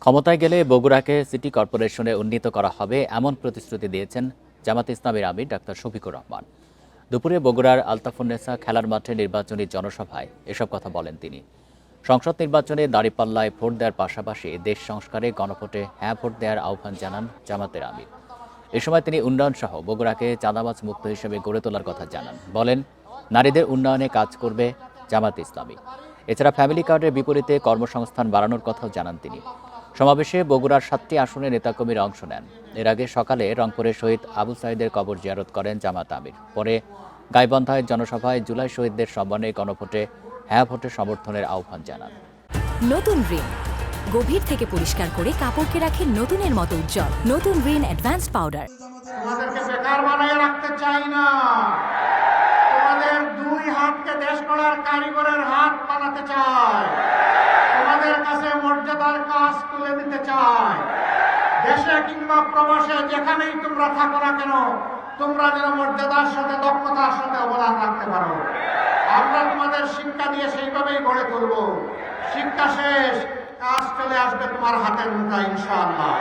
ক্ষমতায় গেলে বগুড়াকে সিটি কর্পোরেশনে উন্নীত করা হবে এমন প্রতিশ্রুতি দিয়েছেন জামায়াতে ইসলামীর আমির ডাক্তার শফিকুর রহমান। দুপুরে বগুড়ার আলতাফুন্নেসা খেলার মাঠে নির্বাচনী জনসভায় এসব কথা বলেন তিনি। সংসদ নির্বাচনে দাঁড়িপাল্লায় ভোট দেওয়ার পাশাপাশি দেশ সংস্কারে গণভোটে হ্যাঁ ভোট দেওয়ার আহ্বান জানান জামায়াতের আমির। এ সময় তিনি উন্নয়ন সহ বগুড়াকে চাঁদাবাজ মুক্ত হিসেবে গড়ে তোলার কথা জানান। বলেন, নারীদের উন্নয়নে কাজ করবে জামায়াতে ইসলামী। এছাড়া ফ্যামিলি কার্ডের বিপরীতে কর্মসংস্থান বাড়ানোর কথাও জানান তিনি। সমাবেশে বগুড়ার 7টি আসনে নেতাকর্মীরা অংশ নেন। এর আগে সকালে রংপুরের শহীদ আবু সাঈদের কবর জিয়ারত করেন জামায়াত আমির। পরে গাইবান্ধায় জনসভায় জুলাই শহীদদের সম্মানে গণভোটে হ্যাঁ ভোটে সমর্থনের আহ্বান জানান। নতুন রিন গভীর থেকে পরিষ্কার করে কাপড়কে রাখে নতুনের মতো উজ্জ্বল। নতুন রিন অ্যাডভান্সড পাউডার। তোমাদেরকে বেকার বানিয়ে রাখতে চাই না, তোমাদের দুই হাতকে দেশ গড়ার কারিগরের হাত বানাতে চাই। তোমাদের কাছে মর্যাদার কাজ তুলে দিতে চাই। দেশে কিংবা প্রবাসে যেখানেই তোমরা থাকো না কেন, তোমরা যেন মর্যাদার সাথে দক্ষতার সাথে অবদান রাখতে পারো। আমরা তোমাদের শিক্ষা দিয়ে সেইভাবেই গড়ে তুলব। শিক্ষা শেষ, কাজ চলে আসবে তোমার হাতের মুঠায় ইনশাআল্লাহ।